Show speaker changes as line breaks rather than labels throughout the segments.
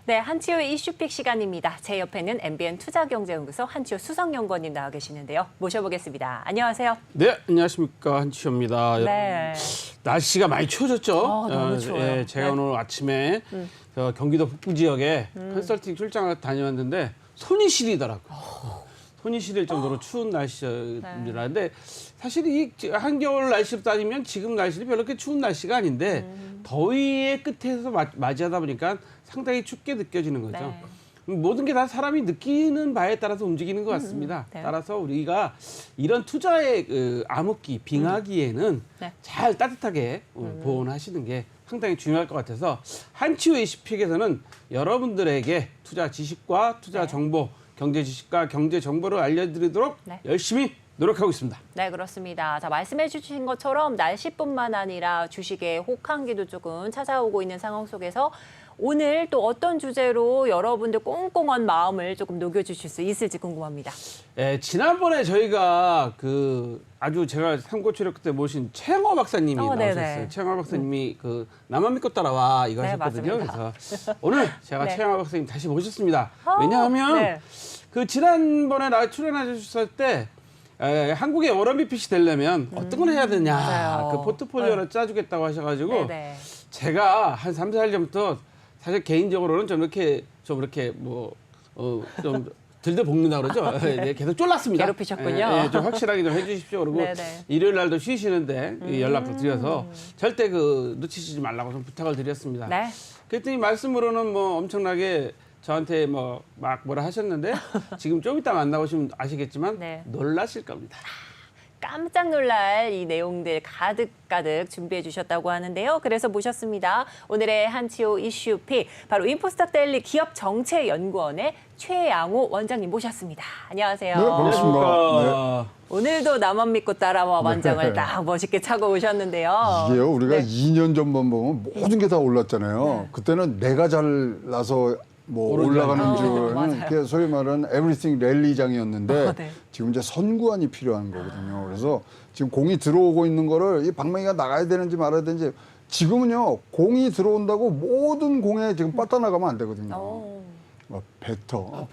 네, 한치호의 이슈픽 시간입니다. 제 옆에는 MBN 투자경제연구소 한치호 수석연구원님 나와 계시는데요. 모셔보겠습니다. 안녕하세요.
네, 안녕하십니까. 한치호입니다.
네.
날씨가 많이 추워졌죠?
너무 추워요.
예, 제가
네.
오늘 아침에 경기도 북부 지역에 컨설팅 출장을 다녀왔는데 손이 시리더라고요. 손이 시릴 정도로 추운 날씨입니다. 근데 사실 이 한겨울 날씨로 따지면 지금 날씨는 별로 그렇게 추운 날씨가 아닌데 더위의 끝에서 맞이하다 보니까 상당히 춥게 느껴지는 거죠.
네.
모든 게 다 사람이 느끼는 바에 따라서 움직이는 것 같습니다.
네.
따라서 우리가 이런 투자의 암흑기, 빙하기에는
네.
잘 따뜻하게 보온하시는 게 상당히 중요할 것 같아서 한치호 이슈픽에서는 여러분들에게 투자 지식과 투자 정보, 경제 지식과 경제 정보를 알려드리도록 열심히 노력하고 있습니다.
네, 그렇습니다. 자, 말씀해 주신 것처럼 날씨뿐만 아니라 주식의 혹한기도 조금 찾아오고 있는 상황 속에서 오늘 또 어떤 주제로 여러분들 꽁꽁한 마음을 조금 녹여주실 수 있을지 궁금합니다.
지난번에 저희가 아주 제가 삼고초력 때 모신 최영호 박사님이 나오셨어요.
네네.
최영호 박사님이 나만 믿고 따라와 이거
네,
하셨거든요.
맞습니다.
그래서 오늘 제가
네.
최영호 박사님 다시 모셨습니다. 왜냐하면 지난번에 나 출연하셨을 때 한국의 워런 비핏이 되려면 어떤 걸 해야 되냐.
맞아요.
그 포트폴리오를 짜주겠다고 하셔가지고
네네.
제가 한 3, 4일 전부터 사실 개인적으로는 좀 이렇게 좀 들들 볶는다 그러죠. 네, 계속 쫄랐습니다.
괴롭히셨군요.
좀 확실하게 좀 해주십시오. 그리고
네네.
일요일 날도 쉬시는데 연락을 드려서 절대 놓치시지 말라고 좀 부탁을 드렸습니다.
네.
그랬더니 말씀으로는 엄청나게 저한테 막 뭐라 하셨는데 지금 좀 이따 만나보시면 아시겠지만
네.
놀라실 겁니다.
깜짝 놀랄 이 내용들 가득가득 준비해 주셨다고 하는데요. 그래서 모셨습니다. 오늘의 한치호 이슈픽, 바로 인포스닥 데일리 기업정책연구원의 최양호 원장님 모셨습니다. 안녕하세요.
네, 반갑습니다. 네.
오늘도 나만 믿고 따라와 완장을 딱 멋있게 차고 오셨는데요.
이게요, 우리가 2년 전만 보면 모든 게 다 올랐잖아요. 그때는 내가 잘나서 올라가는 줄은 소위 말하는 에브리띵 랠리장이었는데 지금 이제 선구안이 필요한 거거든요. 그래서 지금 공이 들어오고 있는 거를 이 방망이가 나가야 되는지 말아야 되는지 지금은요, 공이 들어온다고 모든 공에 지금 빠따나가면 안 되거든요. 배터.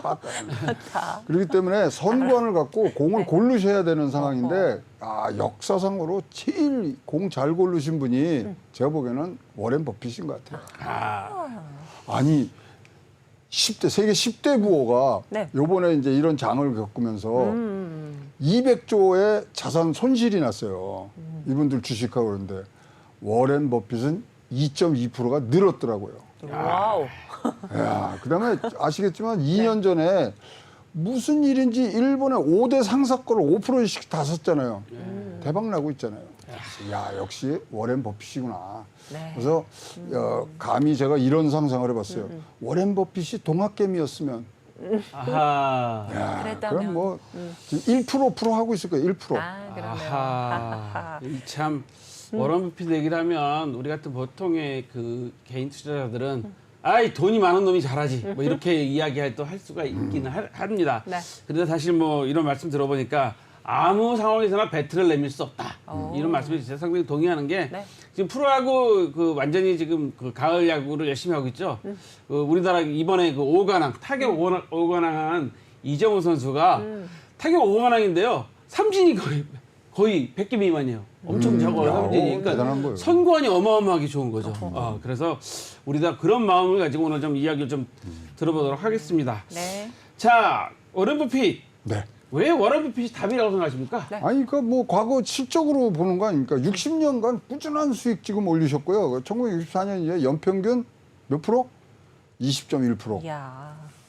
빠따. 그렇기 때문에 선구안을 갖고 공을 고르셔야 되는 상황인데 역사상으로 제일 공 잘 고르신 분이 제가 보기에는 워렌 버핏인 것 같아요. 아니 10대 세계 10대 부호가 요번에 이제 이런 장을 겪으면서 200조의 자산 손실이 났어요. 이분들 주식하고 그러는데 워렌 버핏은 2.2%가 늘었더라고요.
와우.
야, 그다음에 아시겠지만 2년 전에 무슨 일인지 일본의 5대 상사거를 5%씩 다 샀잖아요. 대박 나고 있잖아요. 야, 역시 워렌 버핏이구나. 그래서 감히 제가 이런 상상을 해봤어요. 워렌 버핏이 동학개미였으면 그럼 지금 1% 하고 있을 거예요. 1%.
참 워런 버핏 얘기를 하면 우리 같은 보통의 개인 투자자들은 돈이 많은 놈이 잘하지 이렇게 이야기할 또 할 수가 있기는 합니다. 그런데 사실 이런 말씀 들어보니까 아무 상황에서나 배틀을 내밀 수 없다. 이런 말씀에 제가 상당히 동의하는 게 지금 프로야구 완전히 지금 가을 야구를 열심히 하고 있죠. 우리나라 이번에 타격 5관왕한 이정우 선수가 타격 5관왕인데요. 삼진이 거의 100개 미만이에요. 엄청 적어요. 삼진이. 그러니까 선구안이 어마어마하게 좋은 거죠. 그래서 우리가 그런 마음을 가지고 오늘 좀 이야기를 좀 들어보도록 하겠습니다. 자, 워런 버핏. 왜 워런 버핏이 답이라고 생각하십니까?
아니, 과거 실적으로 보는 거 아닙니까? 60년간 꾸준한 수익 지금 올리셨고요. 1964년 이제 연평균 몇 프로? 20.1%.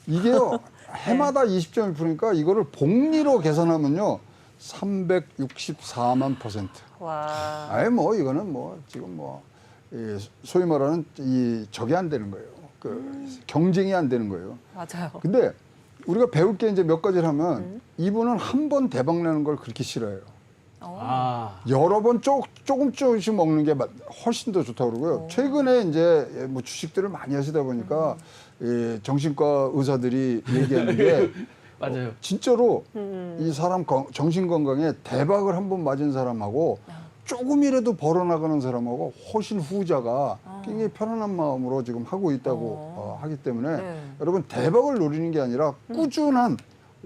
이게요, 해마다 20.1%니까 이거를 복리로 계산하면요, 364만 %.
와.
이거는 지금 소위 말하는 저게 안 되는 거예요. 경쟁이 안 되는 거예요.
맞아요.
근데 우리가 배울 게 이제 몇 가지를 하면 이분은 한 번 대박 나는 걸 그렇게 싫어해요. 여러 번 조금씩 먹는 게 훨씬 더 좋다고 그러고요. 최근에 이제 주식들을 많이 하시다 보니까 정신과 의사들이 얘기하는 게
맞아요.
진짜로 이 사람 정신 건강에 대박을 한 번 맞은 사람하고 조금이라도 벌어나가는 사람하고 훨씬 후자가 굉장히 편안한 마음으로 지금 하고 있다고 하기 때문에 여러분 대박을 노리는 게 아니라 꾸준한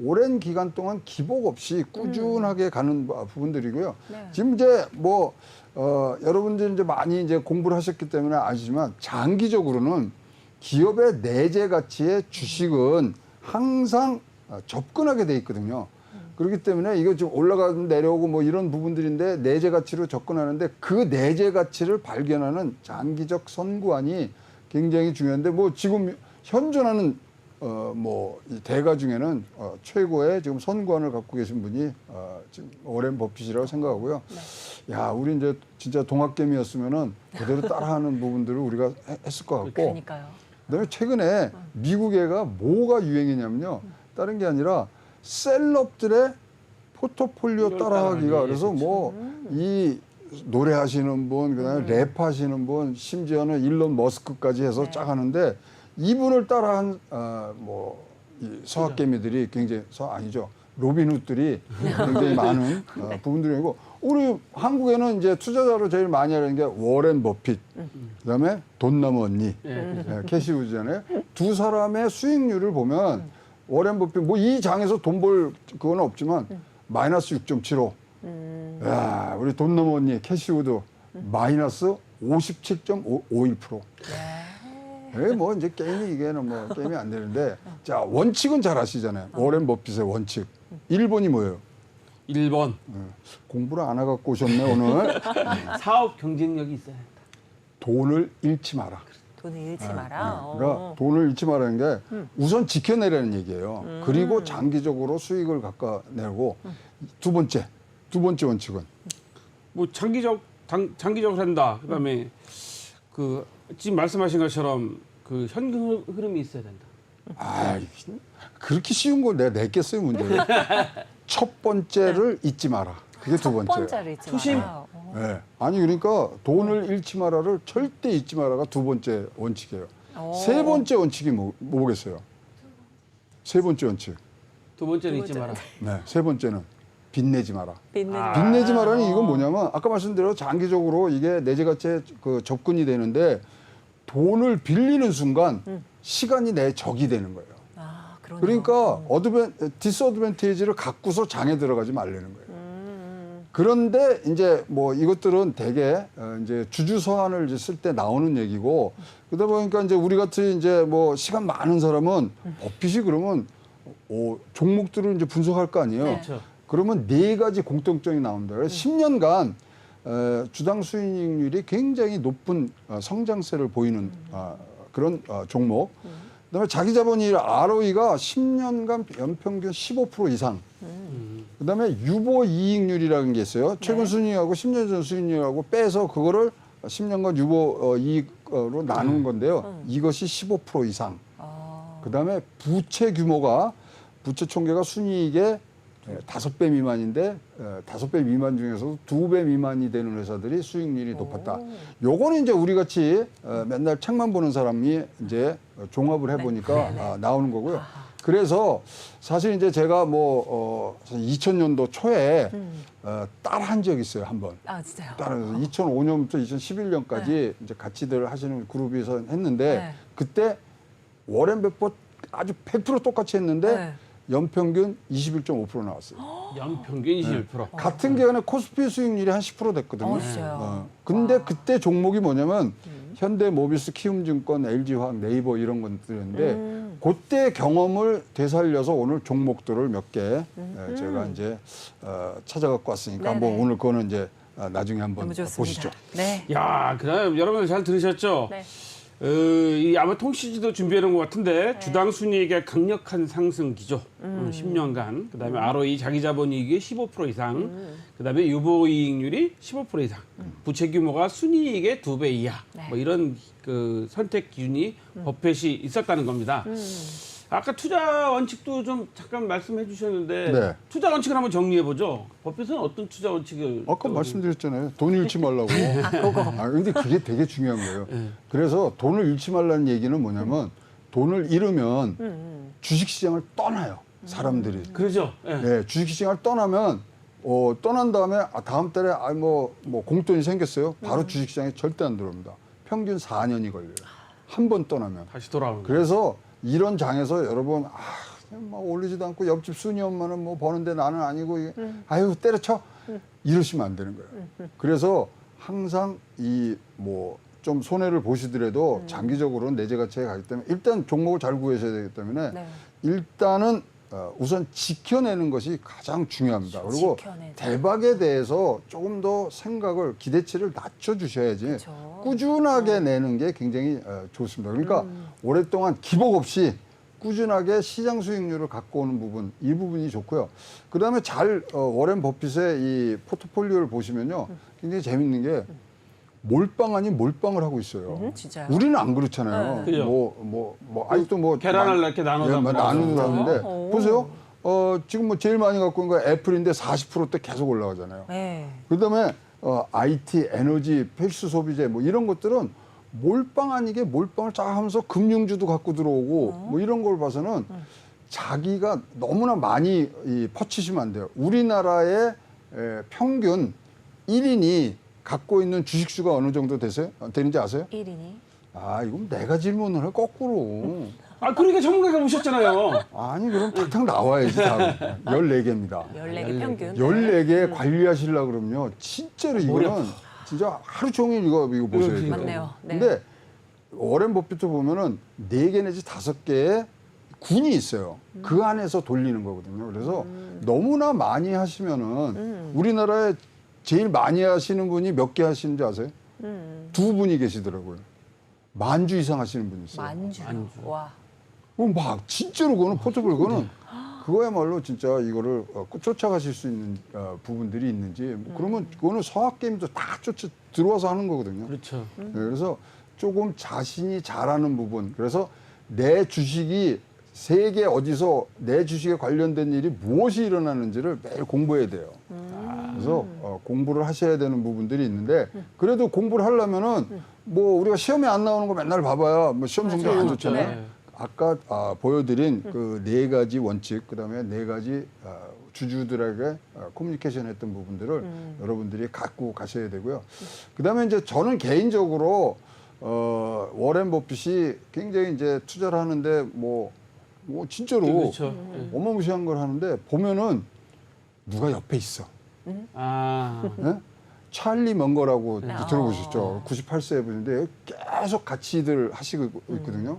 오랜 기간 동안 기복 없이 꾸준하게 가는 부분들이고요. 지금 이제 뭐 여러분들 이제 많이 이제 공부를 하셨기 때문에 아시지만 장기적으로는 기업의 내재 가치의 주식은 항상 접근하게 돼 있거든요. 그렇기 때문에 이거 좀 올라가고 내려오고 뭐 이런 부분들인데 내재 가치로 접근하는데 그 내재 가치를 발견하는 장기적 선구안이 굉장히 중요한데 뭐 지금 현존하는 뭐 이 대가 중에는 최고의 지금 선구안을 갖고 계신 분이 지금 워렌 버핏이라고 생각하고요. 야, 우리 이제 진짜 동학개미였으면은 그대로 따라하는 부분들을 우리가 했을 것 같고.
그러니까요.
그다음에 최근에 미국 애가 뭐가 유행이냐면요. 다른 게 아니라 셀럽들의 포트폴리오 따라하기가 그래서 뭐 이 노래하시는 분, 그다음에 랩하시는 분, 심지어는 일론 머스크까지 해서 쫙 하는데 이분을 따라한 이 서학개미들이 굉장히 아니죠. 로빈훗들이 굉장히 많은 부분들이고 우리 한국에는 이제 투자자로 제일 많이 하는 게 워렌 버핏, 그다음에 돈나무 언니, 캐시 우즈잖아요. 두 사람의 수익률을 보면 워렌 버핏 뭐 이 장에서 돈 벌 그건 없지만 마이너스 6.75. 야, 우리 돈나무 언니 캐시 우드 마이너스 57.51%. 예, 뭐 이제 게임이 이게는 뭐 게임이 안 되는데 자 원칙은 잘 아시잖아요. 워렌 버핏의 원칙. 1번이 뭐예요?
1번.
공부를 안 해갖고 오셨네 오늘.
사업 경쟁력이 있어야 한다.
돈을 잃지 마라.
돈을 잃지 마라.
그러니까 돈을 잃지 말라는 게 우선 지켜내라는 얘기예요. 그리고 장기적으로 수익을 깎아내고 두 번째 원칙은
뭐 장기적으로 한다. 그다음에 그 지금 말씀하신 것처럼 그 현금 흐름이 있어야 된다.
아, 그렇게 쉬운 걸 내가 냈겠어요 문제를. 첫 번째를 잊지 마라. 그게 두 번째.
첫 번째를 잊지 마라.
네. 아니 그러니까 돈을 잃지 마라를 절대 잊지 마라가 두 번째 원칙이에요. 세 번째 원칙이 뭐겠어요? 세 번째 원칙.
두 번째는 잊지 마라.
네. 세 번째는 빚내지 마라.
빚내지
마라는 이건 뭐냐면 아까 말씀드린 장기적으로 이게 내재 가치에 그 접근이 되는데 돈을 빌리는 순간 시간이 내 적이 되는 거예요. 그러니까 디스어드밴티지를 갖고서 장에 들어가지 말라는 거예요. 그런데 이제 뭐 이것들은 대개 이제 주주 서한을 이제 쓸 때 나오는 얘기고 그러다 보니까 이제 우리 같은 이제 뭐 시간 많은 사람은 버핏이 그러면 종목들을 이제 분석할 거 아니에요.
그렇죠.
그러면 네 가지 공통점이 나옵니다. 그래서 10년간 주당 수익률이 굉장히 높은 성장세를 보이는 그런 종목. 그다음에 자기 자본이 ROE가 10년간 연평균 15% 이상. 그다음에 유보 이익률이라는 게 있어요. 최근 순이익하고 10년 전 수익률하고 빼서 그거를 10년간 유보 이익으로 나눈 건데요. 이것이 15% 이상. 그다음에 부채 규모가 부채 총계가 순이익의 5배 미만인데 5배 미만 중에서도 2배 미만이 되는 회사들이 수익률이 높았다. 요거는 이제 우리 같이 맨날 책만 보는 사람이 이제 종합을 해보니까 나오는 거고요. 그래서 사실 이제 제가 뭐 2000년도 초에 따라한 적이 있어요, 한 번.
아, 진짜요?
따라서 2005년부터 2011년까지 이제 같이들 하시는 그룹에서 했는데 그때 워렌 버핏 아주 100% 똑같이 했는데 연평균 21.5% 나왔어요.
연평균 21%.
같은 기간에 코스피 수익률이 한 10% 됐거든요.
진짜요?
근데 그때 종목이 뭐냐면 현대 모비스, 키움증권, LG화학, 네이버 이런 것들인데 그때 경험을 되살려서 오늘 종목들을 몇 개 제가 이제 찾아갖고 왔으니까 한번 오늘 그거는 이제 나중에 한번 보시죠.
네.
야, 그다음 여러분들 잘 들으셨죠?
네.
이 아마 통시지도 준비해놓은 것 같은데 주당 순이익의 강력한 상승 기조 10년간 그다음에 ROE 자기 자본이익이 15% 이상 그다음에 유보이익률이 15% 이상 부채 규모가 순이익의 2배 이하 뭐 이런 그 선택 기준이 버핏이 있었다는 겁니다. 아까 투자 원칙도 좀 잠깐 말씀해 주셨는데 투자 원칙을 한번 정리해 보죠. 버핏은 어떤 투자 원칙을
아까 말씀드렸잖아요. 돈 잃지 말라고. 근데 그게 되게 중요한 거예요. 그래서 돈을 잃지 말라는 얘기는 뭐냐면 돈을 잃으면 주식시장을 떠나요. 사람들이.
그러죠.
네, 주식시장을 떠나면 떠난 다음에 다음 달에 뭐 공돈이 생겼어요. 바로 주식시장에 절대 안 들어옵니다. 평균 4년이 걸려요. 한 번 떠나면.
다시 돌아오는 거예요.
그래서 이런 장에서 여러분 그냥 막 올리지도 않고 옆집 순이 엄마는 뭐 버는데 나는 아니고 아유 때려쳐 이러시면 안 되는 거예요. 그래서 항상 이 뭐 좀 손해를 보시더라도 장기적으로는 내재 가치에 가기 때문에 일단 종목을 잘 구하셔야 되기 때문에
네.
일단은 우선 지켜내는 것이 가장 중요합니다. 그리고
지켜내자.
대박에 대해서 조금 더 생각을 기대치를 낮춰주셔야지
그렇죠.
꾸준하게 내는 게 굉장히 좋습니다. 그러니까 오랫동안 기복 없이 꾸준하게 시장 수익률을 갖고 오는 부분, 이 부분이 좋고요. 그다음에 잘 워렌 버핏의 이 포트폴리오를 보시면요, 굉장히 재밌는 게 몰빵 아닌 몰빵을 하고 있어요.
진짜요?
우리는 안 그렇잖아요.
네.
아직도 뭐
계란을 이렇게 나눠서
나누는 하는데
오.
보세요. 지금 뭐 제일 많이 갖고 있는 거 애플인데 40%대 계속 올라가잖아요.
네.
그다음에 IT, 에너지, 필수 소비재 뭐 이런 것들은 몰빵 아니게 몰빵을 쫙 하면서 금융주도 갖고 들어오고 뭐 이런 걸 봐서는 자기가 너무나 많이 퍼치시면 안 돼요. 우리나라의 평균 1인이 갖고 있는 주식수가 어느 정도 되는지 아세요?
1인이.
이건 내가 질문을 해 거꾸로.
그러니까 전문가가 오셨잖아요.
아니 그럼 탁탁 나와야지 다음. 14개입니다.
14개 평균.
14개 관리하시려고 그러면요. 진짜로 이거는 진짜 하루 종일 이거 보셔야 돼요.
맞네요. 네.
근데 워렌 버핏도 보면은 4개 내지 5개의 군이 있어요. 그 안에서 돌리는 거거든요. 그래서 너무나 많이 하시면은 우리나라에 제일 많이 하시는 분이 몇 개 하시는지 아세요? 2분이 계시더라고요. 만주 이상 하시는 분이 있어요.
만주. 와.
막 진짜로 그거는 포트폴리오 그거는 그거야말로 진짜 이거를 쫓아가실 수 있는 부분들이 있는지 그러면 그거는 서학 게임도 다 쫓아 들어와서 하는 거거든요.
그렇죠.
네, 그래서 조금 자신이 잘하는 부분 그래서 내 주식이 세계 어디서 내 주식에 관련된 일이 무엇이 일어나는지를 매일 공부해야 돼요. 그래서 공부를 하셔야 되는 부분들이 있는데 그래도 공부를 하려면은 뭐 우리가 시험에 안 나오는 거 맨날 봐봐야 뭐 시험 성적 안 좋잖아요.
네.
아까 보여드린 그 4가지 원칙 그다음에 4가지 주주들에게 커뮤니케이션 했던 부분들을 여러분들이 갖고 가셔야 되고요. 그다음에 이제 저는 개인적으로 워렌 버핏이 굉장히 이제 투자를 하는데 뭐 진짜로
그렇죠.
어마무시한 걸 하는데 보면은 누가 옆에 있어. 네? 찰리 먼거라고 들어보셨죠? 98세 분인데 계속 같이들 하시고 있거든요.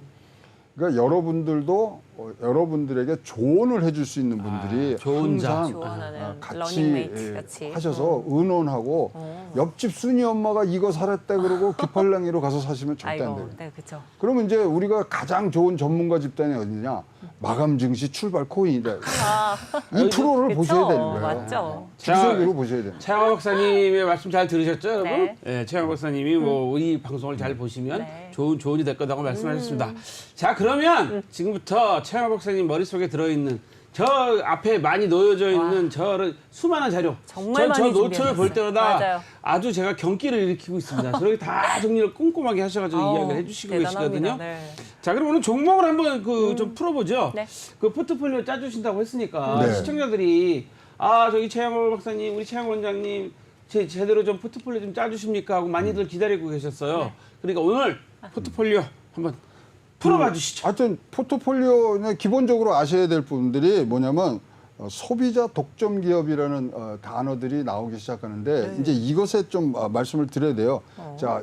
그러니까 여러분들도 여러분들에게 조언을 해줄 수 있는 분들이
좋은 자.
항상
조언하는
같이
러닝메이트 같이.
하셔서 의논하고 옆집 순이 엄마가 이거 사랬다 그러고 기팔랑이로 가서 사시면 절대 안 돼요.
네, 그렇죠.
그러면 이제 우리가 가장 좋은 전문가 집단이 어디냐? 마감 증시 출발 코인이다. 이 프로를
그쵸?
보셔야 되는 거예요.
맞죠.
주석으로 보셔야 돼요.
최양호 박사님의 말씀 잘 들으셨죠, 여러분?
네.
네, 최양호 박사님이 뭐 우리 방송을 잘 보시면
네.
좋은 조언이 될 거라고 말씀하셨습니다. 자, 그러면 지금부터 최양호 박사님 머릿속에 들어있는 저 앞에 많이 놓여져 있는 저 수많은 자료,
정말
저
많이
노트를 볼
준비하셨어요.
때마다
맞아요.
아주 제가 경기를 일으키고 있습니다. 저렇게 다 정리를 꼼꼼하게 하셔가지고 이야기를 해주시고
대단합니다.
계시거든요.
네.
자, 그럼 오늘 종목을 한번 좀 풀어보죠.
네.
그 포트폴리오 짜주신다고 했으니까
네.
시청자들이 저기 최양호 박사님, 우리 최양호 원장님 제대로 좀 포트폴리오 좀 짜주십니까 하고 많이들 기다리고 계셨어요.
네.
그러니까 오늘 포트폴리오 한번 풀어봐 주시죠.
하여튼 포트폴리오는 기본적으로 아셔야 될 부분들이 뭐냐면 소비자 독점 기업이라는 단어들이 나오기 시작하는데 이제 이것에 좀 말씀을 드려야 돼요. 자,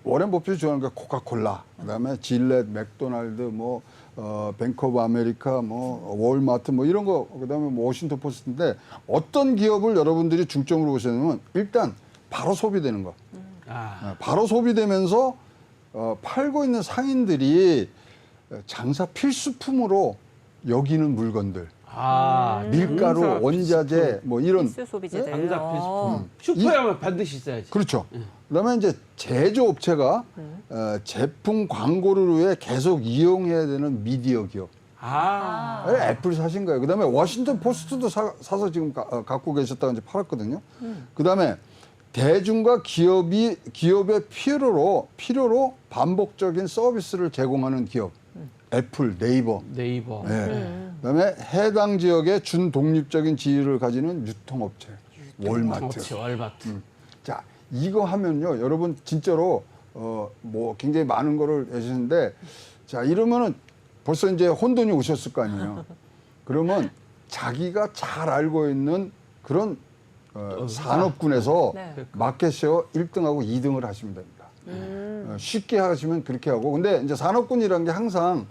워렌 버핏이 좋아하는 게 코카콜라, 그다음에 질렛, 맥도날드, 뭐 뱅크 오브 아메리카, 뭐 월마트, 뭐 이런 거, 그다음에 뭐 워싱턴 포스트인데 어떤 기업을 여러분들이 중점으로 보셔야 되면 일단 바로 소비되는 거. 바로 소비되면서 팔고 있는 상인들이 장사 필수품으로 여기는 물건들. 밀가루,
장사
원자재, 뭐 이런.
필수 소비재들.
장사 필수품. 슈퍼에 반드시 있어야지.
그렇죠. 그다음에 이제 제조업체가 제품 광고를 위해 계속 이용해야 되는 미디어 기업. 애플 사신 거예요. 그다음에 워싱턴 포스트도 사서 지금 갖고 계셨다가 이제 팔았거든요. 그다음에 대중과 기업의 필요로 반복적인 서비스를 제공하는 기업. 애플, 네이버. 네. 그다음에 해당 지역의 준독립적인 지위를 가지는 유통업체. 월마트.
월마트.
자, 이거 하면요. 여러분 진짜로 뭐 굉장히 많은 거를 해주시는데 자 이러면은 벌써 이제 혼돈이 오셨을 거 아니에요. 그러면 자기가 잘 알고 있는 그런 산업군에서
네.
마켓쉐어 1등하고 2등을 하시면 됩니다. 쉽게 하시면 그렇게 하고 근데 이제 산업군이라는 게 항상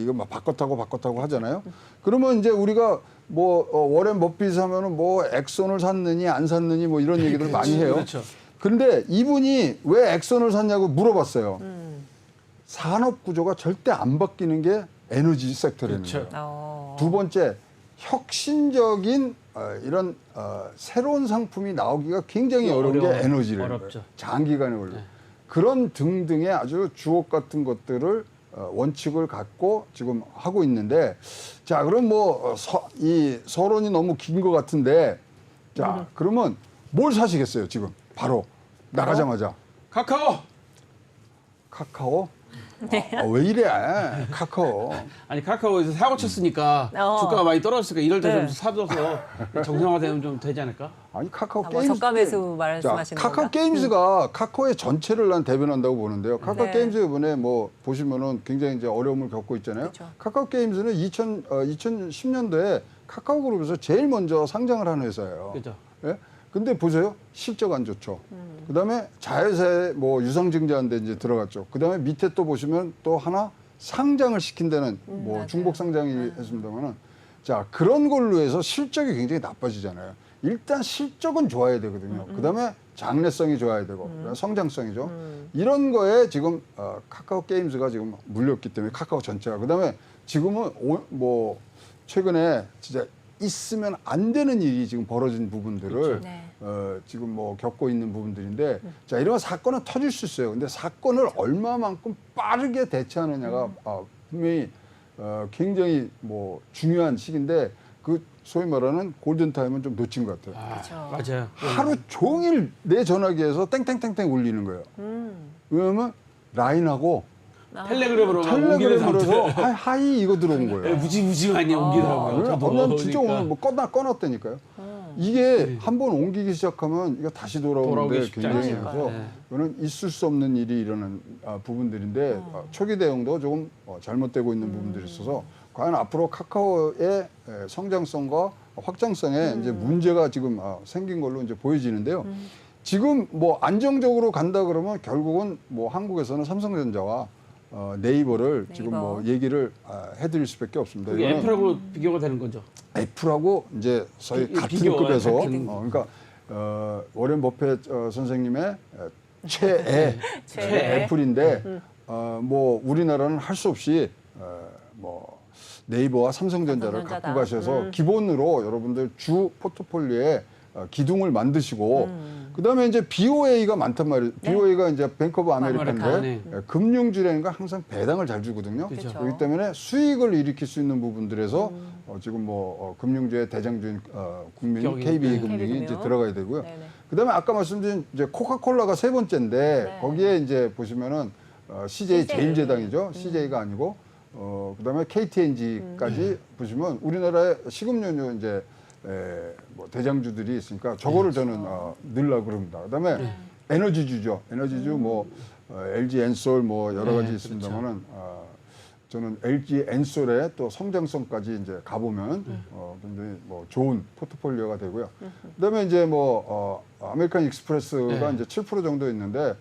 이거 막 바꿨다고 하잖아요. 그러면 이제 우리가 뭐 워렌 버핏 하면은 뭐 엑손을 샀느니 안 샀느니 뭐 이런 얘기들 많이 해요.
그렇죠.
근데 이분이 왜 엑손을 샀냐고 물어봤어요. 산업 구조가 절대 안 바뀌는 게 에너지 섹터라는
그렇죠.
거예요. 두 번째, 혁신적인 이런 새로운 상품이 나오기가 굉장히 어려운 게 에너지라는 거예요.
어렵죠.
장기간에 걸려. 그런 등등의 아주 주옥 같은 것들을 원칙을 갖고 지금 하고 있는데 자 그럼 뭐 이 서론이 너무 긴 것 같은데 자 그러면 뭘 사시겠어요 지금 바로 나가자마자 카카오? 왜 이래 카카오
아니 카카오에서 사고 쳤으니까 주가가 많이 떨어졌으니까 이럴 때 좀 사줘서 정상화되면 좀 되지 않을까?
아니 카카오
뭐
게임즈
저가 매수 말씀하시는
카카오
건가?
게임즈가 카카오의 전체를 난 대변한다고 보는데요. 카카오
네.
게임즈 이번에 뭐 보시면은 굉장히 이제 어려움을 겪고 있잖아요.
그렇죠.
카카오 게임즈는 2010년도에 카카오 그룹에서 제일 먼저 상장을 한 회사예요.
그죠.
예? 근데 보세요. 실적 안 좋죠. 그다음에 자회사에 뭐 유상증자한데 이제 들어갔죠. 그다음에 밑에 또 보시면 또 하나 상장을 시킨 데는 뭐
맞아요.
중복 상장이 했습니다만은 자 그런 걸로 해서 실적이 굉장히 나빠지잖아요. 일단 실적은 좋아야 되거든요. 그다음에 장래성이 좋아야 되고 그다음에 성장성이죠. 이런 거에 지금 카카오 게임즈가 지금 물렸기 때문에 카카오 전체가 그다음에 지금은 뭐 최근에 진짜 있으면 안 되는 일이 지금 벌어진 부분들을
네.
지금 뭐 겪고 있는 부분들인데 자 이런 사건은 터질 수 있어요. 근데 사건을 얼마만큼 빠르게 대처하느냐가 분명히 굉장히 뭐 중요한 시기인데 그 소위 말하는 골든 타임은 좀 놓친 것 같아요.
그렇죠.
맞아요.
하루 종일 내 전화기에서 땡땡땡땡 울리는 거예요. 왜냐면 라인하고
텔레그램으로 옮기는
텔레그램으로
사람들.
해서 하이 이거 들어온 거예요.
무지무지 많이 옮기더라고요. 저도
난 진짜
그러니까.
오늘 뭐 꺼놨다니까요. 이게 한번 옮기기 시작하면 이거 다시 돌아오는데
돌아오기 쉽지
굉장히
않죠.
해서
네.
이거는 있을 수 없는 일이 일어난 부분들인데 초기 대응도 조금 잘못되고 있는 부분들이 있어서 과연 앞으로 카카오의 성장성과 확장성에 이제 문제가 지금 생긴 걸로 이제 보여지는데요. 지금 뭐 안정적으로 간다 그러면 결국은 뭐 한국에서는 삼성전자와 네이버를 지금 뭐 얘기를 해드릴 수밖에 없습니다.
그게
이거는
애플하고 비교가 되는 거죠.
애플하고 이제 소위 같은
비교,
급에서
같은
그러니까 워렌 버핏 선생님의 최애 애플인데 뭐 우리나라는 할 수 없이 뭐 네이버와 삼성전자를
삼성전자다.
갖고 가셔서 기본으로 여러분들 주 포트폴리오에 기둥을 만드시고 그다음에 이제 BOA가 많단 말이에요. BOA가 이제 뱅크 오브 아메리카인데
아메리카,
금융주라는 거 항상 배당을 잘 주거든요.
그렇죠.
그렇기 때문에 수익을 일으킬 수 있는 부분들에서 지금 뭐 금융주의 대장주인 국민이 KB금융이
KB금융.
이제 들어가야 되고요.
네네.
그다음에 아까 말씀드린 이제 코카콜라가 세 번째인데
네.
거기에 이제 보시면은 CJ 제일제당이죠. CJ가 아니고 그다음에 KTNG까지 보시면 우리나라의 식음료료 이제 뭐 대장주들이 있으니까 저거를 저는 넣으려고 그럽니다. 그다음에 에너지주죠. 에너지주 뭐 LG 엔솔 뭐 여러 가지 있습니다만은 저는 LG 엔솔의 또 성장성까지 이제 가보면 굉장히 뭐 좋은 포트폴리오가 되고요. 그다음에 이제 뭐 아메리칸 익스프레스가 이제 7% 정도 있는데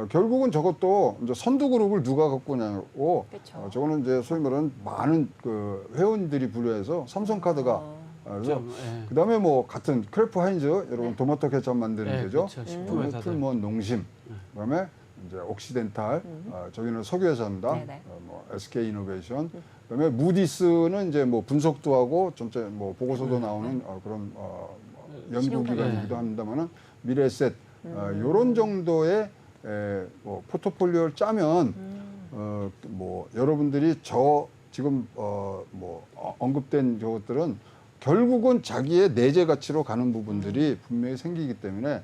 결국은 저것도 이제 선두그룹을 누가 갖고 오냐고 저거는 이제 소위 말하는 많은 그 회원들이 분류해서 삼성카드가 그래서 그다음에 뭐 같은 크래프 하인즈 여러분 토마토 케첩 만드는 데죠.
그렇죠.
풀몬 농심 그다음에 이제 옥시덴탈 저기는 석유회사입니다. 뭐 SK 이노베이션 그다음에 무디스는 이제 뭐 분석도 하고 전체 뭐 보고서도 나오는 그런 연구기관이기도 합니다만은 미래에셋 요런 정도의 뭐 포트폴리오를 짜면 뭐 여러분들이 저 지금 뭐 언급된 저것들은 결국은 자기의 내재 가치로 가는 부분들이 분명히 생기기 때문에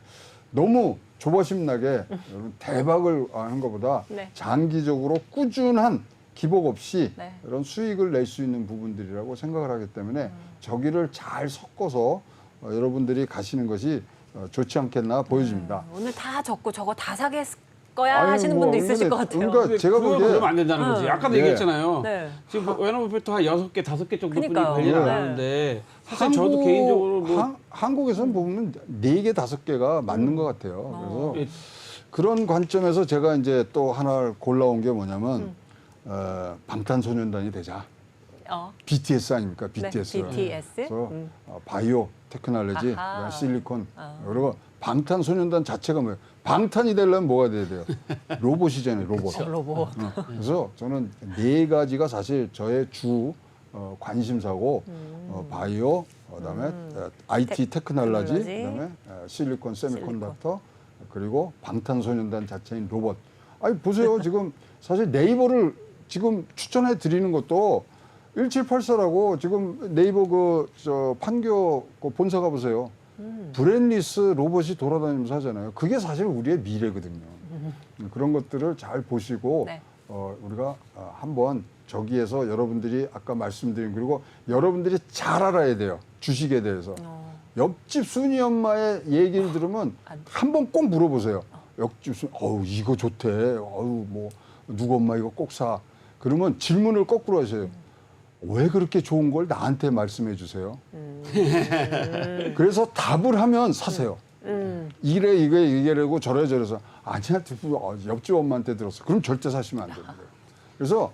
너무 조바심나게 여러분 대박을 하는 것보다 장기적으로 꾸준한 기복 없이 이런 수익을 낼 수 있는 부분들이라고 생각을 하기 때문에 저기를 잘 섞어서 여러분들이 가시는 것이 좋지 않겠나 보여집니다.
오늘 다 적고 저거 다 사겠 거야
아유,
하시는
뭐,
분도 있으실 것
근데
같아요.
그러니까 제가
그거
보기에
그러면 안 된다는 거지. 아까도
네.
얘기했잖아요.
네.
지금 워런 버핏도 한 6개, 5개 정도뿐이
그러니까요.
관리를
네.
안 하는데 사실 저도 개인적으로 뭐
한국에서는 보면 4개, 5개가 맞는 것 같아요. 그래서 그런 관점에서 제가 이제 또 하나 골라온 게 뭐냐면 방탄소년단이 되자. BTS 아닙니까? BTS.
네, BTS.
그래서 바이오 테크놀로지,
아하.
그다음에 실리콘. 그리고 방탄소년단 자체가 뭐예요? 방탄이 되려면 뭐가 돼야 돼요? 로봇이잖아요, 로봇.
로봇.
그래서 저는 4가지가 사실 저의 주 관심사고 바이오, 그다음에 IT 테크놀로지, 그다음에 실리콘 세미컨덕터, 그리고 방탄소년단 자체인 로봇. 아니 보세요, 지금 사실 네이버를 지금 추천해 드리는 것도 1784라고 지금 네이버 판교 본사 가보세요. 브랜리스 로봇이 돌아다니면서 하잖아요. 그게 사실 우리의 미래거든요. 그런 것들을 잘 보시고
네.
우리가 한번 저기에서 여러분들이 아까 말씀드린 그리고 여러분들이 잘 알아야 돼요. 주식에 대해서. 옆집 순이 엄마의 얘기를 들으면 한번 꼭 물어보세요. 옆집 순, 이거 좋대. 뭐 누구 엄마 이거 꼭 사. 그러면 질문을 거꾸로 하세요. 왜 그렇게 좋은 걸 나한테 말씀해 주세요? 그래서 답을 하면 사세요. 이래 이게라고 저래 저래서 아니야 옆집 엄마한테 들었어. 그럼 절대 사시면 안 되는 거예요. 그래서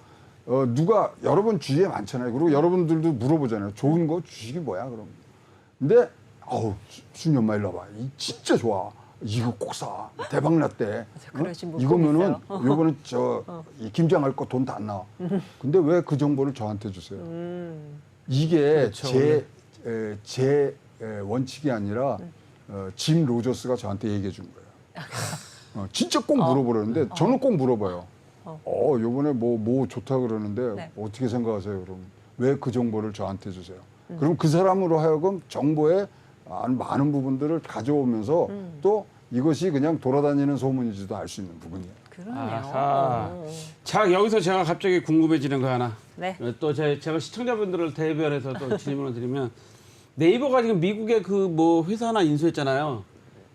누가 여러분 주위에 많잖아요. 그리고 여러분들도 물어보잖아요. 좋은 거 주식이 뭐야 그럼. 근데 순이 엄마 일로 와봐. 이 진짜 좋아. 이거 꼭 사. 대박 났대.
그러신 분
이거면은
꼭
요거는 이 김장할 거 돈 다 안 나와. 근데 왜 그 정보를 저한테 주세요? 이게
그렇죠.
제 원칙이 아니라 짐 로저스가 저한테 얘기해 준 거예요. 진짜 꼭 물어보려는데 저는 꼭 물어봐요. 요번에 뭐 좋다 그러는데
네.
어떻게 생각하세요? 그럼 왜 그 정보를 저한테 주세요? 그럼 그 사람으로 하여금 정보의 많은 부분들을 가져오면서 또 이것이 그냥 돌아다니는 소문인지도 알 수 있는 부분이에요.
그러네요.
자, 여기서 제가 갑자기 궁금해지는 거 하나.
네.
또 제가 시청자분들을 대변해서 또 질문을 드리면 네이버가 지금 미국의 그 뭐 회사 하나 인수했잖아요.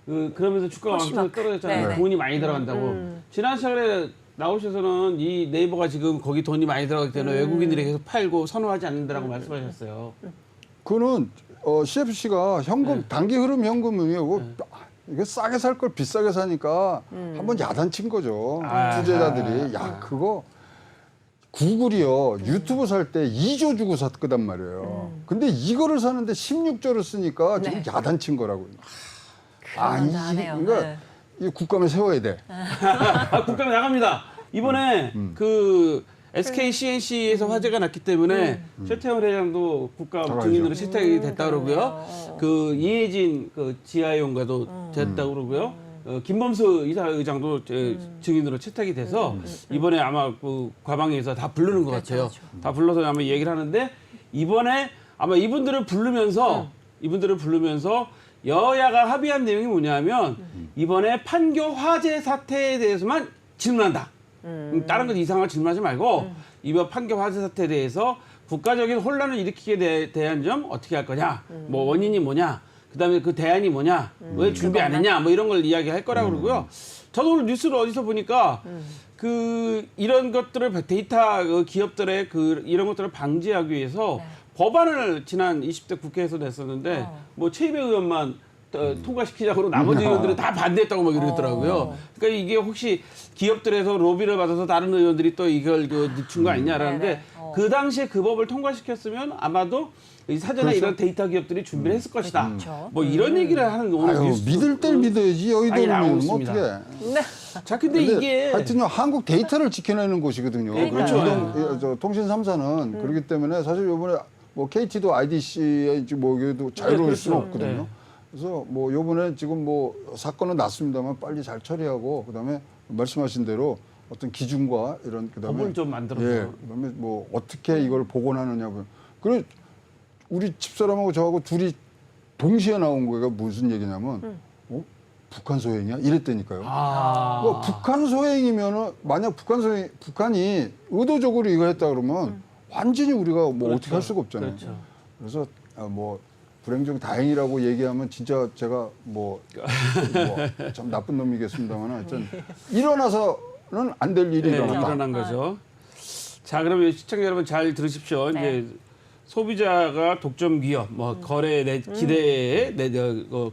그러면서 주가가 완전히 떨어졌잖아요.
네네.
돈이 많이 들어간다고. 지난 시간에 나오셔서는 이 네이버가 지금 거기 돈이 많이 들어가기 때문에 외국인들에게 계속 팔고 선호하지 않는다라고 말씀하셨어요.
그거는 CFC가 현금 단기 흐름 현금이고 이거 싸게 살 걸 비싸게 사니까 한번 야단친 거죠. 투자자들이 그거 구글이요 유튜브 살 때 2조 주고 샀거단 말이에요. 근데 이거를 사는데 16조를 쓰니까 지금 야단친 거라고요. 그러니까 이 국감에 세워야 돼.
국감에 나갑니다. 이번에 그 SK CNC에서 화재가 났기 때문에 최태원 회장도 국감 증인으로 채택이 됐다 그러고요. 그 이혜진 그 지하용과도 됐다 그러고요. 김범수 이사의장도 증인으로 채택이 돼서 이번에 아마 그 과방위에서 다 부르는 것 같아요. 다 불러서 아마 얘기를 하는데 이번에 아마 이분들을 부르면서 여야가 합의한 내용이 뭐냐면 이번에 판교 화재 사태에 대해서만 질문한다. 다른 것 이상한 질문하지 말고 이번 판교 화재 사태에 대해서 국가적인 혼란을 일으키게 대한 점 어떻게 할 거냐, 뭐 원인이 뭐냐, 그다음에 그 대안이 뭐냐, 왜 준비 안 했냐, 뭐 이런 걸 이야기할 거라고 그러고요. 저도 오늘 뉴스를 어디서 보니까 그 이런 것들을 데이터 기업들의 이런 것들을 방지하기 위해서 법안을 지난 20대 국회에서 냈었는데 뭐 최이배 의원만 통과시키자고 나머지 의원들은 다 반대했다고 막 이러더라고요. 그러니까 이게 혹시 기업들에서 로비를 받아서 다른 의원들이 또 이걸 늦춘 거 아니냐라는데 그 당시에 그 법을 통과시켰으면 아마도 사전에 이런 데이터 기업들이 준비를 했을 것이다. 뭐 이런 얘기를 하는 오늘 뉴스.
믿을 땐 믿어야지 여의도는 뭐 어떻게.
자, 근데 이게
하여튼요 한국 데이터를 지켜내는 곳이거든요.
그렇죠.
통신 3사는 그렇기 때문에 사실 이번에 뭐 KT도 IDC에 뭐 여기도 자유로울 수는 없거든요. 그래서 뭐 요번에 지금 뭐 사건은 났습니다만 빨리 잘 처리하고 그다음에 말씀하신 대로 어떤 기준과 이런 그다음에
법을 좀 만들어서
그다음에 뭐 어떻게 이걸 복원하느냐. 그래 우리 집사람하고 저하고 둘이 동시에 나온 거가 무슨 얘기냐면 북한 소행이야 이랬다니까요. 뭐 북한 소행이면은 만약 북한이 의도적으로 이거 했다 그러면 완전히 우리가 뭐 어떻게 할 수가 없잖아요. 그래서 뭐 불행 중 다행이라고 얘기하면 진짜 제가 뭐 좀 나쁜 놈이겠습니다만 하여튼 일어나서는 안 될 일이
네,
일어났다.
일어난 거죠. 자, 그러면 시청자 여러분 잘 들으십시오. 이제 소비자가 독점 기업, 뭐 거래 기대에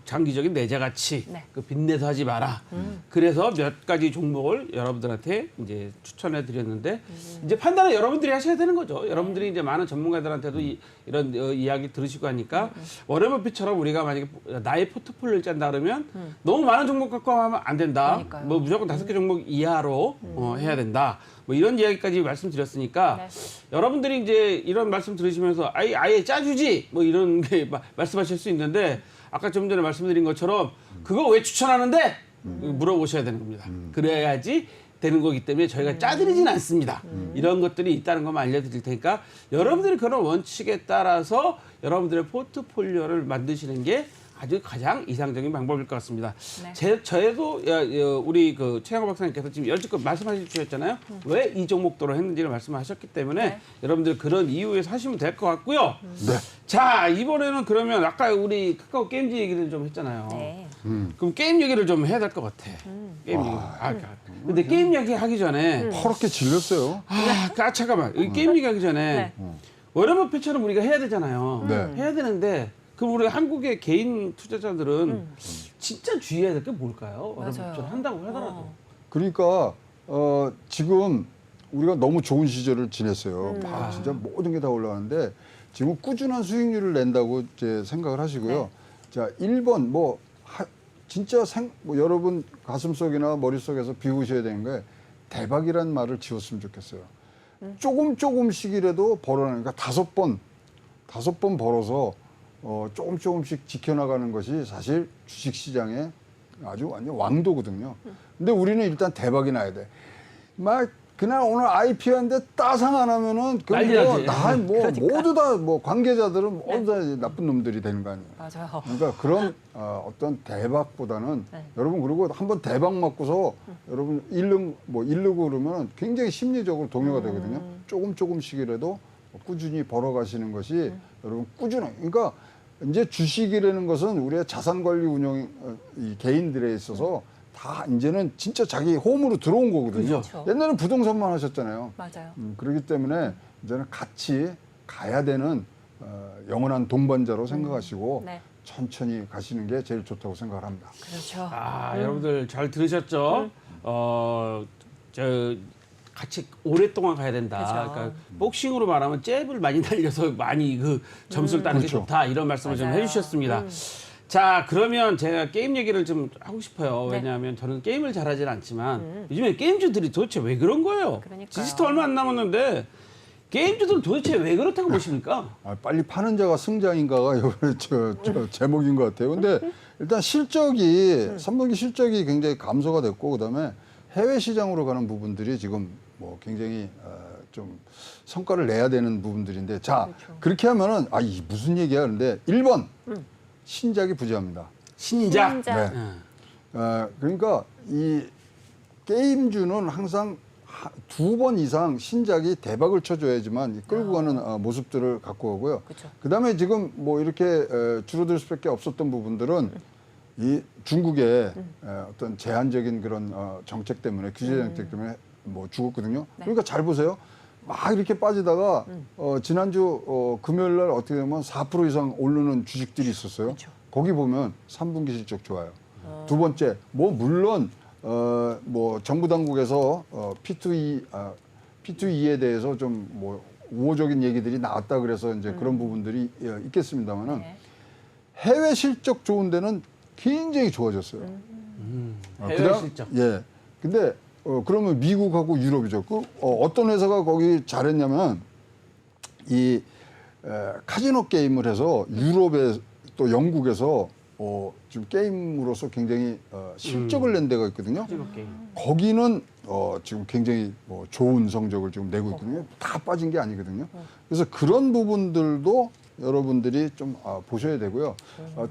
장기적인 내재 가치, 그 빚내서 하지 마라. 그래서 몇 가지 종목을 여러분들한테 이제 추천해 드렸는데 이제 판단은 여러분들이 하셔야 되는 거죠. 여러분들이 이제 많은 전문가들한테도 이런 이야기 들으시고 하니까 워렌 버핏처럼 우리가 만약에 나의 포트폴리오를 짠다 그러면 너무 많은 종목 갖고 하면 안 된다.
그러니까요.
뭐 무조건 5개 종목 이하로 해야 된다. 뭐 이런 이야기까지 말씀드렸으니까 여러분들이 이제 이런 말씀 들으시면서 아예 짜주지 뭐 이런 게 말씀하실 수 있는데 아까 좀 전에 말씀드린 것처럼 그거 왜 추천하는데 물어보셔야 되는 겁니다. 그래야지 되는 거기 때문에 저희가 짜드리진 않습니다. 이런 것들이 있다는 것만 알려드릴 테니까 여러분들이 그런 원칙에 따라서 여러분들의 포트폴리오를 만드시는 게 아주 가장 이상적인 방법일 것 같습니다. 저희도 우리 그 최양호 박사님께서 지금 여지껏 말씀해 주셨잖아요. 왜 이 종목도로 했는지를 말씀하셨기 때문에 여러분들 그런 이유에서 하시면 될 것 같고요. 자, 이번에는 그러면 아까 우리 카카오 게임즈 얘기를 좀 했잖아요. 그럼 게임 얘기를 좀 해야 될 것 같아. 게임 얘기. 근데 게임 얘기 하기 전에
퍼렇게 질렸어요.
잠깐만. 이 게임 얘기 하기 전에 워렌 버핏처럼 우리가 해야 되잖아요. 해야 되는데 그럼 우리 한국의 개인 투자자들은 진짜 주의해야 될 게 뭘까요? 워렌 버핏처럼 한다고 하더라도.
그러니까 지금 우리가 너무 좋은 시절을 지냈어요. 막 진짜 모든 게 다 올라가는데 지금 꾸준한 수익률을 낸다고 이제 생각을 하시고요. 자, 1번 진짜 뭐 여러분 가슴속이나 머릿속에서 비우셔야 되는 게 대박이란 말을 지웠으면 좋겠어요. 조금씩이라도 벌어내니까 5번 벌어서 조금씩 지켜나가는 것이 사실 주식시장의 아주 완전 왕도거든요. 근데 우리는 일단 대박이 나야 돼. 그날 오늘 IPO인데 따상 안 하면은 모두 다 관계자들은 모두 다 관계자들은 놈들이 되는 거 아니에요.
맞아요.
그러니까 그런 어떤 대박보다는 여러분 그리고 한번 대박 맞고서 여러분 잃르고 그러면 굉장히 심리적으로 동요가 되거든요. 조금씩이라도 꾸준히 벌어가시는 것이 여러분 꾸준히 그러니까 이제 주식이라는 것은 우리의 자산 관리 운영 이 개인들에 있어서 다 이제는 진짜 자기 홈으로 들어온 거거든요.
그렇죠.
옛날에는 부동산만 하셨잖아요.
맞아요.
그렇기 때문에 이제는 같이 가야 되는 영원한 동반자로 생각하시고 천천히 가시는 게 제일 좋다고 생각을 합니다.
그렇죠.
여러분들 잘 들으셨죠? 같이 오랫동안 가야 된다.
그렇죠.
그러니까 복싱으로 말하면 잽을 많이 날려서 많이 그 점수를 따는 게 좋다. 이런 말씀을 좀 해주셨습니다. 자, 그러면 제가 게임 얘기를 좀 하고 싶어요. 왜냐하면 저는 게임을 잘하진 않지만 요즘에 게임주들이 도대체 왜 그런 거예요? 디지털 얼마 안 남았는데 게임주들은 도대체 왜 그렇다고 보십니까?
빨리 파는 자가 승자인가가 이번에 제목인 것 같아요. 근데 일단 3분기 실적이 굉장히 감소가 됐고 그다음에 해외 시장으로 가는 부분들이 지금 굉장히 좀 성과를 내야 되는 부분들인데 그렇게 하면은 이 무슨 얘기야? 그런데 1번 신작이 부재합니다.
신작.
네. 그러니까 이 게임주는 항상 2번 이상 신작이 대박을 쳐줘야지만 끌고 가는 모습들을 갖고 오고요. 그다음에 지금 이렇게 줄어들 수밖에 없었던 부분들은 이 중국의 어떤 제한적인 그런 정책 때문에 규제 정책 때문에 죽었거든요. 그러니까 잘 보세요. 막 이렇게 빠지다가 지난주 금요일 날 어떻게 되면 4% 이상 오르는 주식들이 있었어요. 거기 보면 3분기 실적 좋아요. 두 번째, 물론 정부 당국에서 P2E에 대해서 좀 우호적인 얘기들이 나왔다 그래서 이제 그런 부분들이 있겠습니다만은 해외 실적 좋은 데는 굉장히 좋아졌어요.
해외 실적.
예. 근데 그러면 미국하고 유럽이죠. 어떤 회사가 거기 잘했냐면 이 카지노 게임을 해서 유럽에 또 영국에서 지금 게임으로서 굉장히 실적을 낸 데가 있거든요. 거기는 지금 굉장히 좋은 성적을 지금 내고 있거든요. 다 빠진 게 아니거든요. 그래서 그런 부분들도 여러분들이 좀 보셔야 되고요.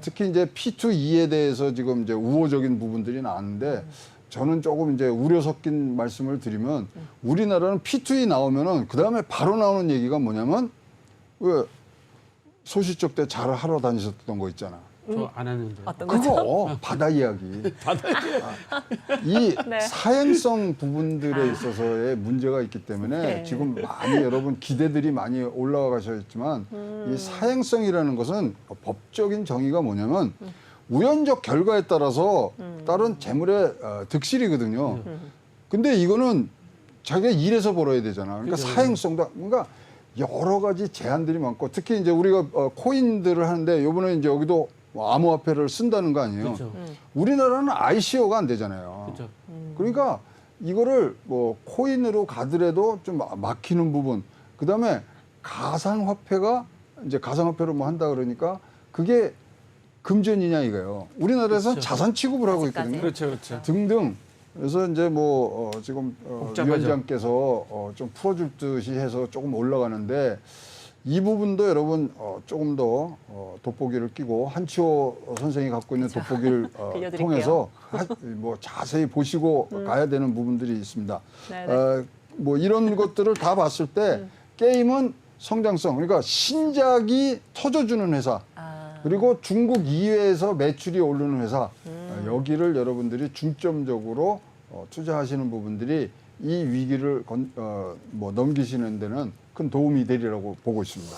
특히 이제 P2E에 대해서 지금 이제 우호적인 부분들이 나왔는데 저는 조금 이제 우려 섞인 말씀을 드리면 우리나라는 P2E 나오면은 그 다음에 바로 나오는 얘기가 뭐냐면 소시적 때 잘 하러 다니셨던 거 있잖아.
저 안 하는데.
어떤 거죠?
그거 바다 이야기. 이
네.
사행성 부분들에 있어서의 문제가 있기 때문에
네.
지금 많이 여러분 기대들이 많이 올라가 가셨지만 이 사행성이라는 것은 법적인 정의가 뭐냐면 우연적 결과에 따라서 따른 재물의 득실이거든요. 근데 이거는 자기가 일해서 벌어야 되잖아. 그러니까
그죠.
사행성도 그러니까 여러 가지 제한들이 많고 특히 이제 우리가 코인들을 하는데 요번에 이제 여기도 암호화폐를 쓴다는 거 아니에요.
그렇죠.
우리나라는 ICO가 안 되잖아요.
그렇죠.
그러니까 이거를 뭐 코인으로 가더라도 좀 막히는 부분. 그다음에 가상화폐가 이제 가상화폐로 뭐 한다 그러니까 그게 금전이냐 이거예요. 우리나라에서는
그렇죠.
자산 취급을 하고
아직까지.
있거든요.
그렇죠, 그렇죠.
등등. 그래서 이제 뭐 지금
복잡하죠.
위원장께서 좀 풀어줄 듯이 해서 조금 올라가는데 이 부분도 여러분 조금 더 돋보기를 끼고 한치호 선생이 갖고 있는 돋보기를
빌려드릴게요.
통해서 뭐 자세히 보시고 가야 되는 부분들이 있습니다.
네네.
뭐 이런 것들을 다 봤을 때 게임은 성장성, 그러니까 신작이 터져주는 회사, 그리고 중국 이외에서 매출이 오르는 회사, 여기를 여러분들이 중점적으로 투자하시는 부분들이 이 위기를 뭐 넘기시는 데는 큰 도움이 되리라고 보고 있습니다.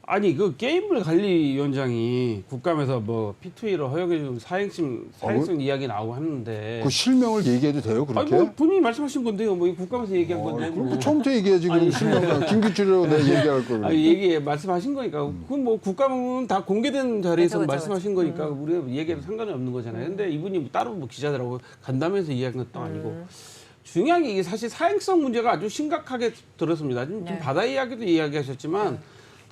아니 그 게임물 관리위원장이 국감에서 뭐 P2E를 허용해주는 사행성 이야기 나오고 하는데.
그 실명을 얘기해도 돼요,
아니
그렇게?
뭐 본인이 말씀하신 건데요. 뭐 국감에서 얘기한 건데.
그럼
뭐.
처음부터 얘기해야지. 그럼 실명 김기춘이라고 내가 얘기할 걸.
아니 말씀하신 거니까. 그건 뭐 국감은 다 공개된 자리에서
그쵸,
말씀하신 거니까 우리가 얘기해도 상관이 없는 거잖아요. 근데 이분이 뭐 따로 뭐 기자들하고 간담회에서 이야기한 것도 아니고. 중요한 게 이게 사실 사행성 문제가 아주 심각하게 들었습니다. 지금
네.
바다 이야기도 이야기하셨지만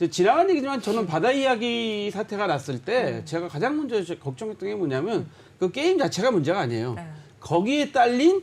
지나간 얘기지만 저는 바다 이야기 사태가 났을 때 제가 가장 먼저 걱정했던 게 뭐냐면 그 게임 자체가 문제가 아니에요.
네.
거기에 딸린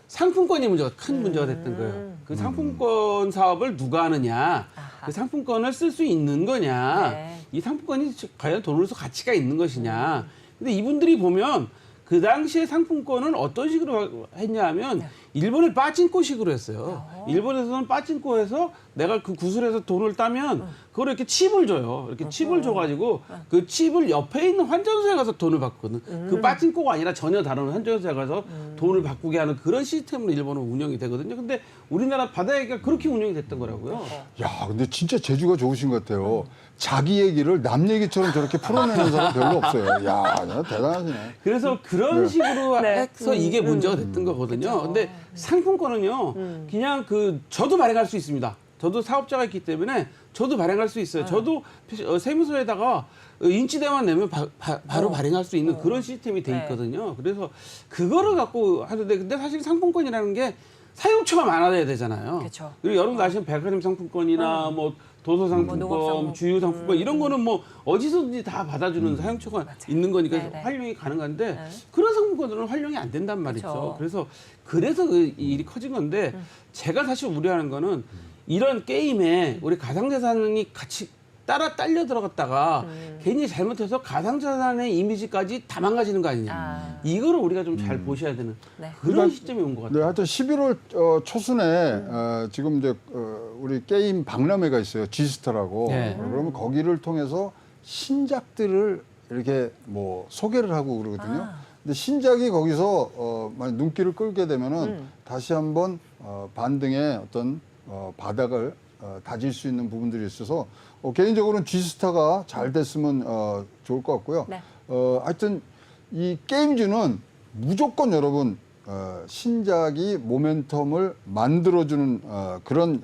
상품권이 문제가 큰 문제가 됐던 거예요. 그 상품권 사업을 누가 하느냐, 그 상품권을 쓸 수 있는 거냐,
네.
이 상품권이 과연 돈으로서 가치가 있는 것이냐. 근데 이분들이 보면 그 당시에 상품권은 어떤 식으로 했냐 하면 일본의 빠진코식으로 했어요. 일본에서는 빠진코에서 내가 그 구슬에서 돈을 따면 그걸 이렇게 칩을 줘요. 이렇게 칩을 줘가지고 그 칩을 옆에 있는 환전소에 가서 돈을 받거든. 그 빠진코가 아니라 전혀 다른 환전소에 가서 돈을 바꾸게 하는 그런 시스템으로 일본은 운영이 되거든요. 근데 우리나라 바다야기가 그렇게 운영이 됐던 거라고요.
야, 근데 진짜 재주가 좋으신 것 같아요. 자기 얘기를 남 얘기처럼 저렇게 풀어내는 사람 별로 없어요. 야, 대단하시네.
그래서 그런 식으로
네.
해서 이게 문제가 됐던 거거든요. 근데 상품권은요, 그냥 저도 발행할 수 있습니다. 저도 사업자가 있기 때문에 저도 발행할 수 있어요. 저도 세무서에다가 인지대만 내면 바로 발행할 수 있는 그런 시스템이 돼 있거든요. 그래서 그거를 갖고 하는데, 근데 사실 상품권이라는 게 사용처가 많아야 되잖아요.
그쵸.
그리고 여러분도 아시는 백화점 상품권이나 뭐 도서 상품권,
농업상품.
주유 상품권 이런 거는 뭐 어디서든지 다 받아주는 사용처가 있는 거니까
네네.
활용이 가능한데 그런 상품권들은 활용이 안 된단 말이죠.
그쵸.
그래서 그 일이 커진 건데 제가 사실 우려하는 거는 이런 게임에 우리 가상자산이 같이 딸려 들어갔다가 괜히 잘못해서 가상자산의 이미지까지 다 망가지는 거 아니냐. 이거를 우리가 좀 잘 보셔야 되는
네.
그런 시점이 온 것 같아요.
네, 하여튼 11월 초순에 지금 이제 우리 게임 박람회가 있어요. G스타라고.
네.
그러면 거기를 통해서 신작들을 이렇게 뭐 소개를 하고 그러거든요. 근데 신작이 거기서 만약 눈길을 끌게 되면은 다시 한번 반등의 어떤 바닥을 다질 수 있는 부분들이 있어서 개인적으로는 G스타가 잘 됐으면 좋을 것 같고요.
네.
하여튼 이 게임주는 무조건 여러분 신작이 모멘텀을 만들어주는 그런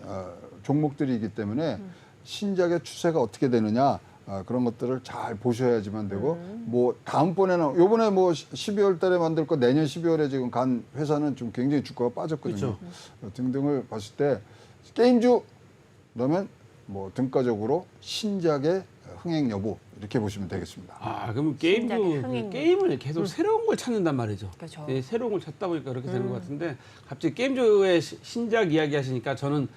종목들이기 때문에 신작의 추세가 어떻게 되느냐 그런 것들을 잘 보셔야지만 되고 뭐 다음번에는 요번에 뭐 12월 달에 만들 거 내년 12월에 지금 간 회사는 좀 굉장히 주가가 빠졌거든요. 등등을 봤을 때 게임주 그러면 뭐 등가적으로 신작의 흥행 여부 이렇게 보시면 되겠습니다.
그럼
신작의 흥행.
게임을 계속 새로운 걸 찾는단 말이죠.
그렇죠.
예, 새로운 걸 찾다 보니까 그렇게 되는 것 같은데 갑자기 게임주의 신작 이야기 하시니까 저는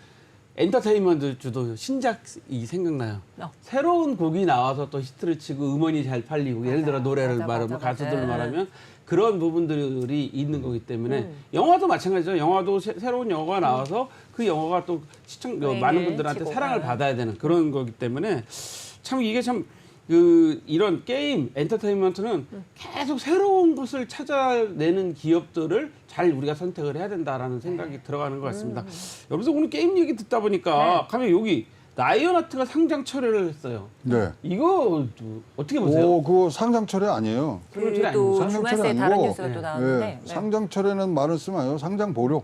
엔터테인먼트주도 신작이 생각나요. 새로운 곡이 나와서 또 히트를 치고 음원이 잘 팔리고 예를 들어 노래를 말하면 가수들을 말하면 그런 부분들이 있는 거기 때문에 영화도 마찬가지죠. 영화도 새로운 영화가 나와서 그 영화가 또 많은 분들한테
치고.
사랑을 받아야 되는 그런 거기 때문에 참 이게 참 그 이런 게임 엔터테인먼트는 계속 새로운 것을 찾아내는 기업들을 잘 우리가 선택을 해야 된다라는 생각이 들어가는 것 같습니다. 여기서 오늘 게임 얘기 듣다 보니까 가면 여기 라이온하트가 상장 철회를 했어요.
네.
이거 어떻게 보세요?
그거 상장 철회 아니에요.
또
상장
주말새
철회
다른
아니고,
뉴스가 또 나왔는데.
네. 상장 철회는 말을 쓰면 상장 보류,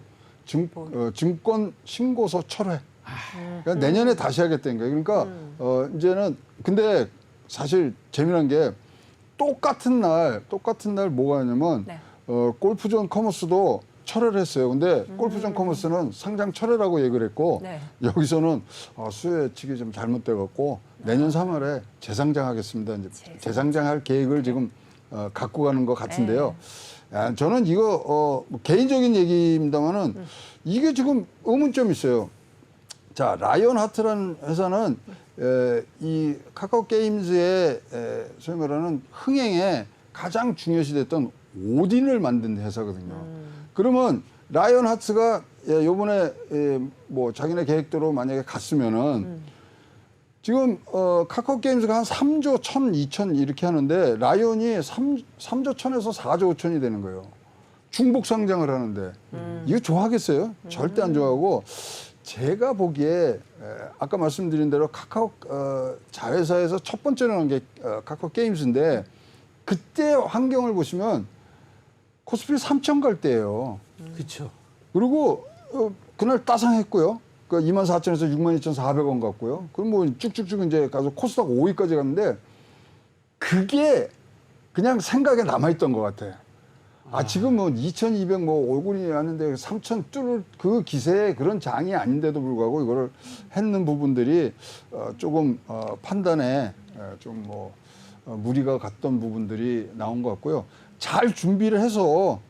증권 신고서 철회. 그러니까 내년에 다시 하겠다는 거예요. 그러니까 이제는 근데 사실 재미난 게 똑같은 날 뭐가 있냐면
네.
골프존 커머스도 철회를 했어요. 근데 골프존 커머스는 상장 철회라고 얘기를 했고
네.
여기서는 수요 예측이 좀 잘못돼 갖고 내년 3월에 재상장하겠습니다. 이제 재상장할 계획을 지금 갖고 가는 것 같은데요. 저는 이거 뭐 개인적인 얘기입니다만은 이게 지금 의문점이 있어요. 자, 라이온하트라는 회사는 이 카카오 게임즈의 소위 말하는 흥행에 가장 중요시됐던 오딘을 만든 회사거든요. 그러면 라이온하트가 요번에 뭐 자기네 계획대로 만약에 갔으면은 지금 카카오 게임즈가 한 3조 1천, 2천 이렇게 하는데 라이온이 3조 1천에서 4조 5천이 되는 거예요. 중복 상장을 하는데 이거 좋아하겠어요? 절대 안 좋아하고 제가 보기에 아까 말씀드린 대로 카카오 자회사에서 첫 번째로 나온 게 카카오 게임즈인데 그때 환경을 보시면 코스피 3천 갈 때예요.
그렇죠.
그리고 그날 따상했고요. 그 24,000에서 62,400원 갔고요. 그럼 뭐 쭉쭉쭉 이제 가서 코스닥 5위까지 갔는데 그게 그냥 생각에 남아있던 것 같아. 지금 뭐 2,200 뭐 얼굴이 하는데 3,000 뚫을 그 기세에 그런 장이 아닌데도 불구하고 이거를 했는 부분들이 조금 판단에 좀 뭐 무리가 갔던 부분들이 나온 것 같고요. 잘 준비를 해서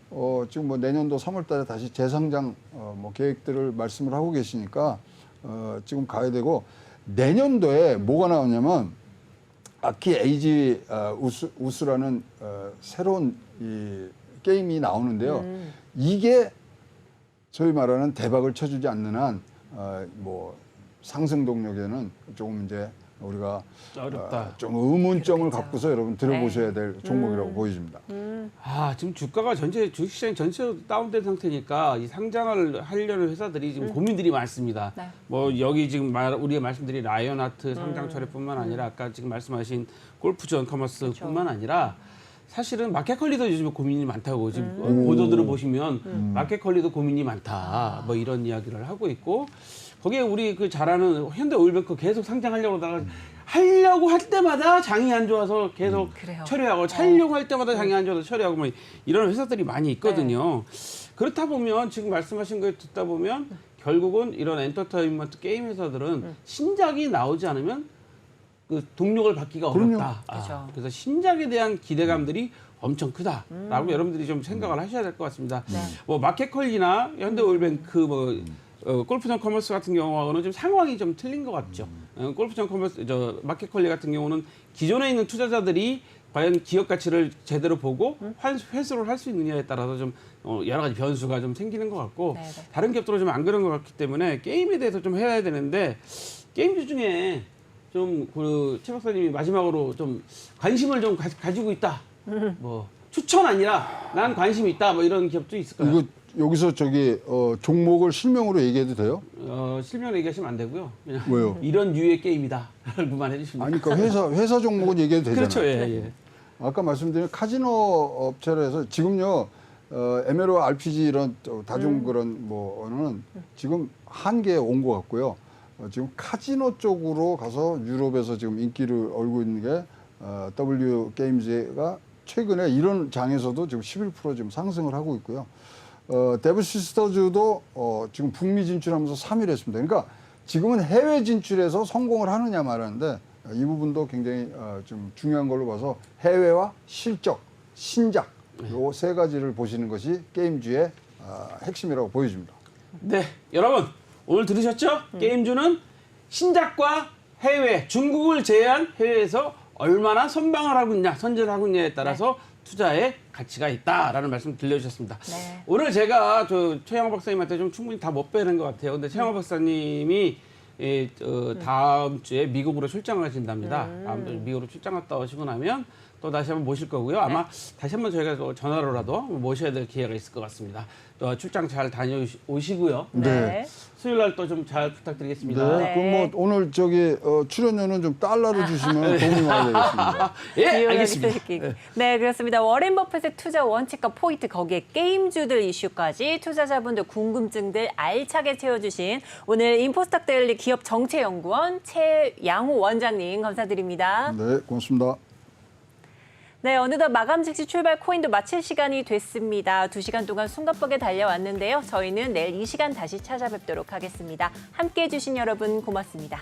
지금 뭐 내년도 3월달에 다시 재상장 뭐 계획들을 말씀을 하고 계시니까 지금 가야 되고 내년도에 뭐가 나오냐면 아키 에이지 우스라는 새로운 이 게임이 나오는데요. 이게 소위 말하는 대박을 쳐주지 않는 한 뭐 상승 동력에는 조금 이제 우리가
어렵다.
좀 의문점을
그렇겠죠.
갖고서 여러분 들어보셔야 될 종목이라고 보여집니다.
지금 주가가 주식시장 전체로 다운된 상태니까 이 상장을 하려는 회사들이 지금 고민들이 많습니다.
네.
뭐 여기 지금 우리가 말씀드린 라이온하트 상장 철회뿐만 아니라 아까 지금 말씀하신 골프존 커머스뿐만 아니라 사실은 마켓컬리도 요즘 고민이 많다고 지금 보도들을 보시면 마켓컬리도 고민이 많다 뭐 이런 이야기를 하고 있고 거기에 우리 그 잘 아는 현대오일뱅크 계속 상장하려고 하려고 할 때마다 장이 안 좋아서 계속
그래요.
처리하고 촬영할 때마다 장이 안 좋아서 처리하고 뭐 이런 회사들이 많이 있거든요. 그렇다 보면 지금 말씀하신 거 듣다 보면 결국은 이런 엔터테인먼트 게임 회사들은 신작이 나오지 않으면 그 동력을 받기가 어렵다.
그렇죠.
그래서 신작에 대한 기대감들이 엄청 크다라고 여러분들이 좀 생각을 하셔야 될 것 같습니다. 뭐 마켓컬리나 현대오일뱅크 뭐 골프존 커머스 같은 경우하고는 좀 상황이 좀 틀린 것 같죠. 골프존 커머스, 마켓컬리 같은 경우는 기존에 있는 투자자들이 과연 기업 가치를 제대로 보고 회수를 할 수 있느냐에 따라서 좀 여러 가지 변수가 좀 생기는 것 같고
네네.
다른 기업들은 좀 안 그런 것 같기 때문에 게임에 대해서 좀 해야 되는데 게임주 중에 좀 그 최 박사님이 마지막으로 좀 관심을 좀 가지고 있다. 뭐 추천 아니라 난 관심이 있다. 뭐 이런 기업도 있을까요?
이거 여기서 종목을 실명으로 얘기해도 돼요?
실명 얘기하시면 안 되고요. 그냥
왜요?
이런 류의 게임이다. 만 해주시면.
아니, 그러니까 회사 종목은 얘기해도 되잖아요.
그렇죠. 예.
아까 말씀드린 카지노 업체로 해서 지금요, MMORPG 이런 다중 그런 뭐는 지금 한계에 온 것 같고요. 지금 카지노 쪽으로 가서 유럽에서 지금 인기를 얻고 있는 게 W 게임즈가 최근에 이런 장에서도 지금 11% 지금 상승을 하고 있고요. 데브 시스터즈도 지금 북미 진출하면서 3위를 했습니다. 그러니까 지금은 해외 진출해서 성공을 하느냐 말하는데 이 부분도 굉장히 좀 중요한 걸로 봐서 해외와 실적, 신작 요 세 가지를 보시는 것이 게임주의 핵심이라고 보여집니다.
네, 여러분 오늘 들으셨죠? 게임주는 신작과 해외, 중국을 제외한 해외에서 얼마나 선방을 하고 있냐, 선전을 하고 있냐에 따라서 투자에 가치가 있다라는 말씀 들려주셨습니다.
네.
오늘 제가 최영호 박사님한테 좀 충분히 다 못 배는 것 같아요. 근데 최영호 박사님이 다음 주에 미국으로 출장을 가신답니다. 미국으로 출장 갔다 오시고 나면 또 다시 한번 모실 거고요. 아마 다시 한번 저희가 또 전화로라도 모셔야 될 기회가 있을 것 같습니다. 또 출장 잘 다녀오시고요.
네.
수요일 날 또 좀 잘 부탁드리겠습니다.
네. 그럼 뭐 오늘 출연료는 좀 달러로 주시면 도움이 많이 되겠습니다.
예, 알겠습니다.
네, 그렇습니다. 워렌 버핏의 투자 원칙과 포인트, 거기에 게임주들 이슈까지 투자자분들 궁금증들 알차게 채워주신 오늘 인포스탁 데일리 기업 정체연구원 최양호 원장님 감사드립니다.
네, 고맙습니다.
네, 어느덧 마감 즉시 출발 코인도 마칠 시간이 됐습니다. 2시간 동안 숨가쁘게 달려왔는데요. 저희는 내일 이 시간 다시 찾아뵙도록 하겠습니다. 함께해 주신 여러분 고맙습니다.